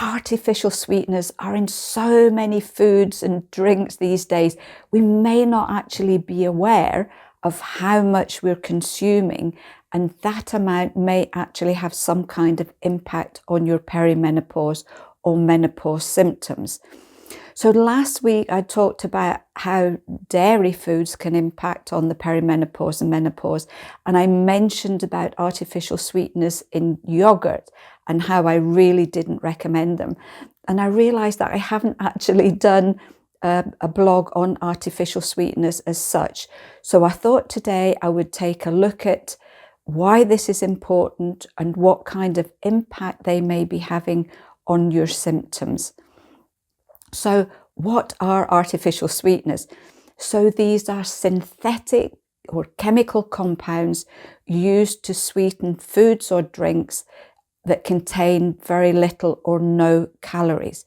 artificial sweeteners are in so many foods and drinks these days. We may not actually be aware of how much we're consuming, and that amount may actually have some kind of impact on your perimenopause or menopause symptoms. So last week I talked about how dairy foods can impact on the perimenopause and menopause, and I mentioned about artificial sweeteners in yogurt and how I really didn't recommend them. And I realized that I haven't actually done a blog on artificial sweeteners as such. So I thought today I would take a look at why this is important and what kind of impact they may be having on your symptoms. So what are artificial sweeteners? So these are synthetic or chemical compounds used to sweeten foods or drinks that contain very little or no calories.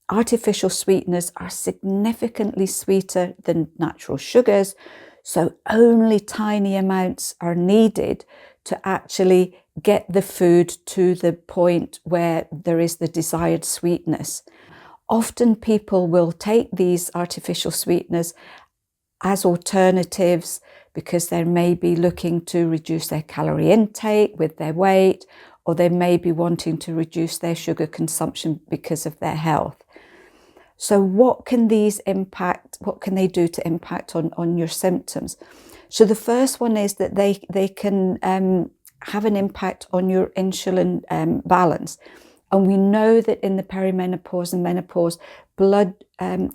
Artificial sweeteners are significantly sweeter than natural sugars, so only tiny amounts are needed to actually get the food to the point where there is the desired sweetness. Often people will take these artificial sweeteners as alternatives because they may be looking to reduce their calorie intake with their weight, or they may be wanting to reduce their sugar consumption because of their health. So what can they do to impact on your symptoms? So the first one is that they can have an impact on your insulin balance. And we know that in the perimenopause and menopause, blood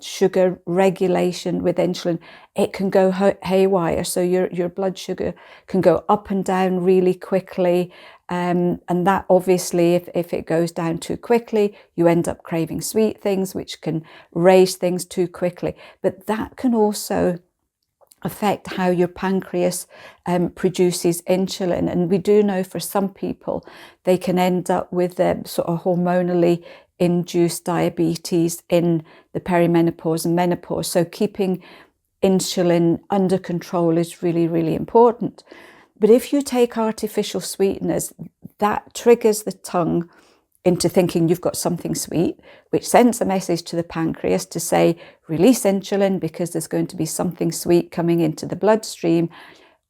sugar regulation with insulin, it can go haywire. So your blood sugar can go up and down really quickly. And that obviously, if it goes down too quickly, you end up craving sweet things, which can raise things too quickly. But that can also affect how your pancreas produces insulin. And we do know for some people, they can end up with sort of hormonally induced diabetes in the perimenopause and menopause. So keeping insulin under control is really, really important. But if you take artificial sweeteners, that triggers the tongue into thinking you've got something sweet, which sends a message to the pancreas to say, release insulin because there's going to be something sweet coming into the bloodstream.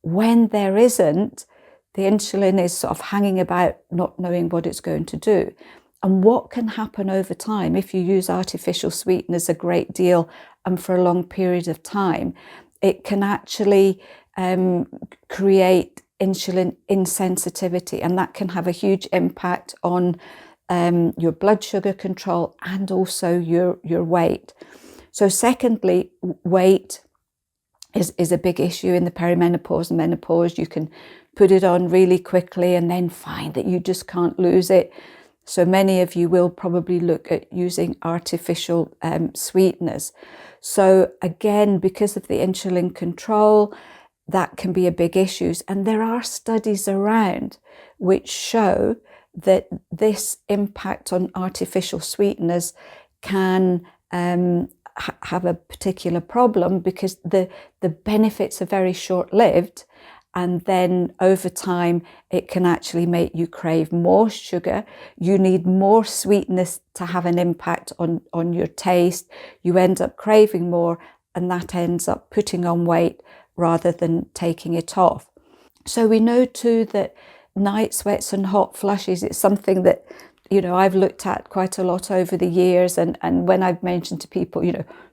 When there isn't, the insulin is sort of hanging about, not knowing what it's going to do. And what can happen over time if you use artificial sweeteners a great deal and for a long period of time, it can actually create insulin insensitivity, and that can have a huge impact on your blood sugar control and also your weight. So secondly, weight is a big issue in the perimenopause and menopause. You can put it on really quickly and then find that you just can't lose it. So many of you will probably look at using artificial sweeteners. So again, because of the insulin control, that can be a big issue. And there are studies around which show that this impact on artificial sweeteners can have a particular problem because the benefits are very short-lived, and then over time it can actually make you crave more sugar. You need more sweetness to have an impact on your taste. You end up craving more, and that ends up putting on weight rather than taking it off. So we know too that night sweats and hot flushes, it's something that, I've looked at quite a lot over the years. And when I've mentioned to people,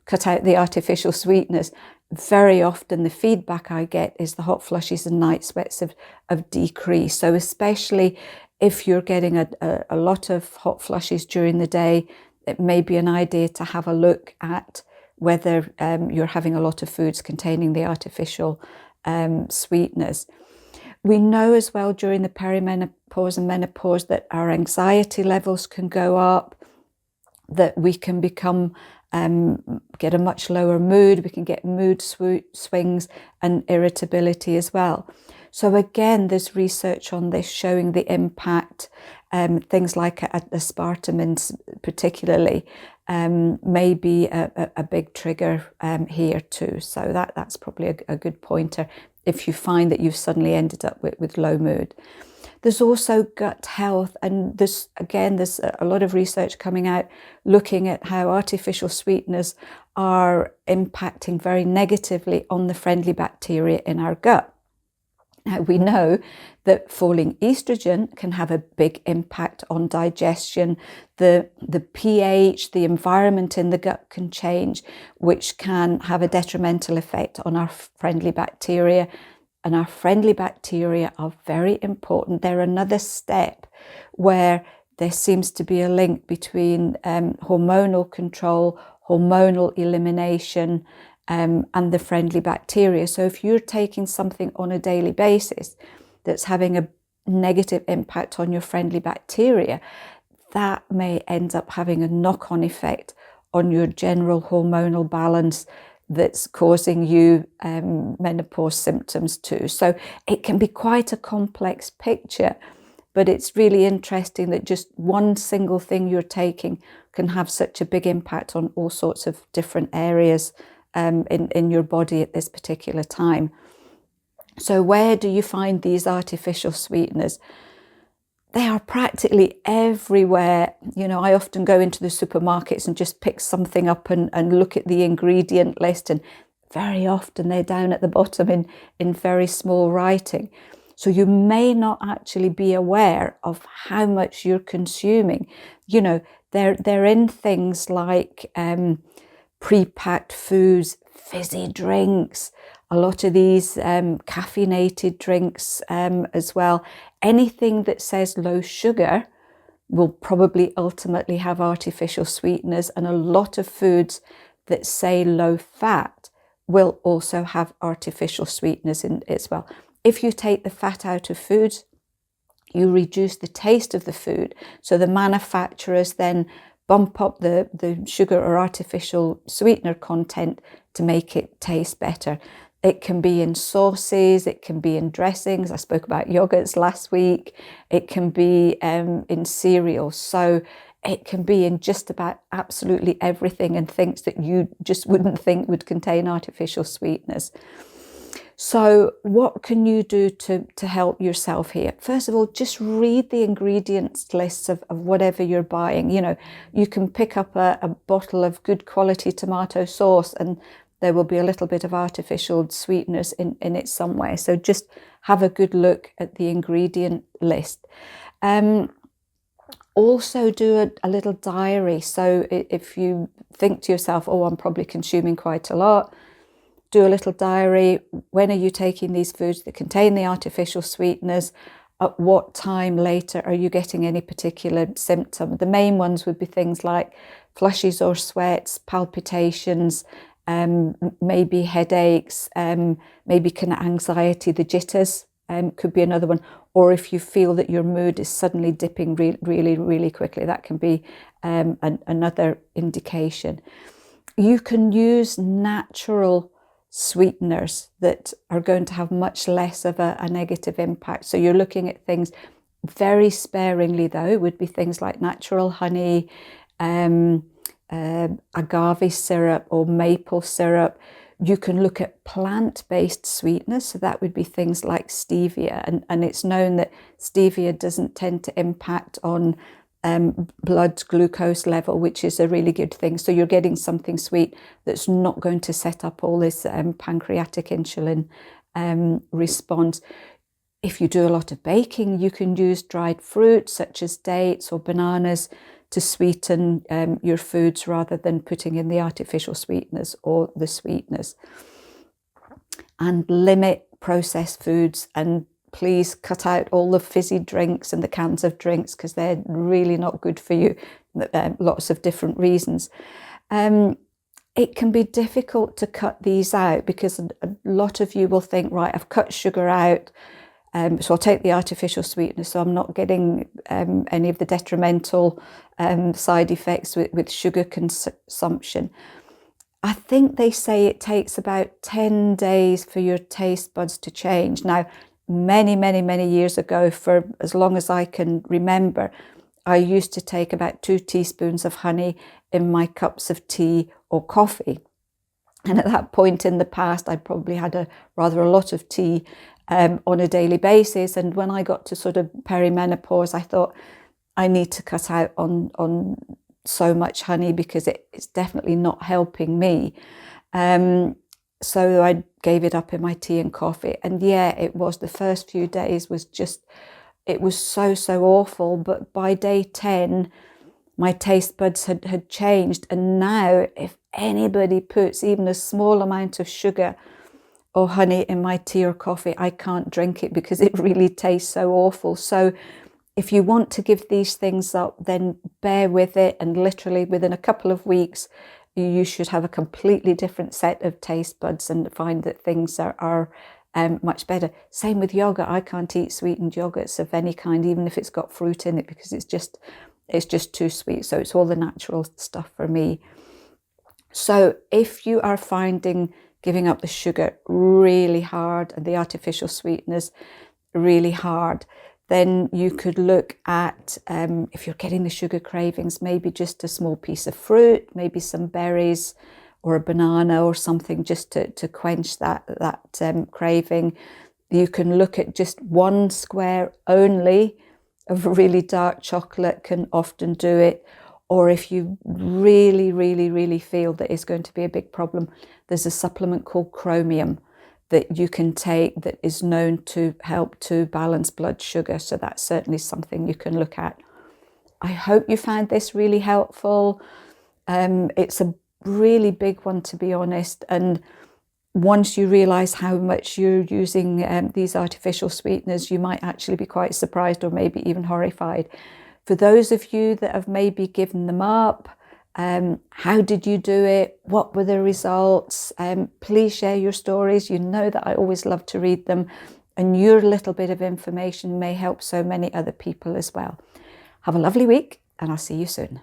cut out the artificial sweeteners, very often the feedback I get is the hot flushes and night sweats have decreased. So especially if you're getting a lot of hot flushes during the day, it may be an idea to have a look at whether you're having a lot of foods containing the artificial sweeteners. We know as well during the perimenopause and menopause that our anxiety levels can go up, that we can get a much lower mood, we can get mood swings and irritability as well. So again, there's research on this showing the impact, things like aspartame particularly may be a big trigger here too. So that's probably a good pointer if you find that you've suddenly ended up with low mood. There's also gut health, and there's a lot of research coming out looking at how artificial sweeteners are impacting very negatively on the friendly bacteria in our gut. Now, we know that falling estrogen can have a big impact on digestion. The pH, the environment in the gut can change, which can have a detrimental effect on our friendly bacteria. And our friendly bacteria are very important. They're another step where there seems to be a link between hormonal control, hormonal elimination, and the friendly bacteria. So if you're taking something on a daily basis that's having a negative impact on your friendly bacteria, that may end up having a knock-on effect on your general hormonal balance that's causing you menopause symptoms too. So it can be quite a complex picture, but it's really interesting that just one single thing you're taking can have such a big impact on all sorts of different areas in your body at this particular time. So where do you find these artificial sweeteners? They are practically everywhere. You know, I often go into the supermarkets and just pick something up and look at the ingredient list, and very often they're down at the bottom in very small writing. So you may not actually be aware of how much you're consuming. You know, they're in things like pre-packed foods, fizzy drinks, a lot of these caffeinated drinks as well. Anything that says low sugar will probably ultimately have artificial sweeteners, and a lot of foods that say low fat will also have artificial sweeteners in it as well. If you take the fat out of foods, you reduce the taste of the food. So the manufacturers then bump up the sugar or artificial sweetener content to make it taste better. It can be in sauces, it can be in dressings. I spoke about yogurts last week. It can be in cereals. So it can be in just about absolutely everything, and things that you just wouldn't think would contain artificial sweeteners. So what can you do to help yourself here? First of all, just read the ingredients lists of whatever you're buying. You know, you can pick up a bottle of good quality tomato sauce and there will be a little bit of artificial sweeteners in it somewhere. So just have a good look at the ingredient list. Also do a little diary. So if you think to yourself, oh, I'm probably consuming quite a lot, do a little diary. When are you taking these foods that contain the artificial sweeteners? At what time later are you getting any particular symptom? The main ones would be things like flushes or sweats, palpitations, maybe headaches, maybe kind of anxiety, the jitters could be another one. Or if you feel that your mood is suddenly dipping really quickly, that can be another indication. You can use natural sweeteners that are going to have much less of a negative impact. So you're looking at things very sparingly, though, would be things like natural honey, agave syrup or maple syrup. You can look at plant-based sweeteners, so that would be things like stevia, and it's known that stevia doesn't tend to impact on blood glucose level, which is a really good thing. So you're getting something sweet that's not going to set up all this pancreatic insulin response. If you do a lot of baking, you can use dried fruits such as dates or bananas to sweeten your foods rather than putting in the artificial sweeteners or the sweeteners. And limit processed foods, and please cut out all the fizzy drinks and the cans of drinks, because they're really not good for you, lots of different reasons. It can be difficult to cut these out because a lot of you will think, right, I've cut sugar out, so I'll take the artificial sweetener, so I'm not getting any of the detrimental side effects with sugar consumption. I think they say it takes about 10 days for your taste buds to change. Now, many years ago, for as long as I can remember, I used to take about 2 teaspoons of honey in my cups of tea or coffee. And at that point in the past, I probably had rather a lot of tea on a daily basis. And when I got to sort of perimenopause, I thought I need to cut out on so much honey because it's definitely not helping me. So I gave it up in my tea and coffee. And yeah, it was the first few days was just, it was so awful. But by day 10, my taste buds had changed. And now if anybody puts even a small amount of sugar or honey in my tea or coffee, I can't drink it because it really tastes so awful. So if you want to give these things up, then bear with it. And literally within a couple of weeks, you should have a completely different set of taste buds and find that things are much better. Same with yogurt. I can't eat sweetened yogurts of any kind, even if it's got fruit in it, because it's just too sweet. So it's all the natural stuff for me. So if you are finding giving up the sugar really hard and the artificial sweeteners really hard, then you could look at, if you're getting the sugar cravings, maybe just a small piece of fruit, maybe some berries or a banana or something, just to quench that craving. You can look at just one square only of really dark chocolate, can often do it. Or if you really feel that it's going to be a big problem, there's a supplement called chromium that you can take that is known to help to balance blood sugar. So that's certainly something you can look at. I hope you found this really helpful. It's a really big one, to be honest. And once you realise how much you're using these artificial sweeteners, you might actually be quite surprised or maybe even horrified. For those of you that have maybe given them up, how did you do it? What were the results? Please share your stories. You know that I always love to read them, and your little bit of information may help so many other people as well. Have a lovely week, and I'll see you soon.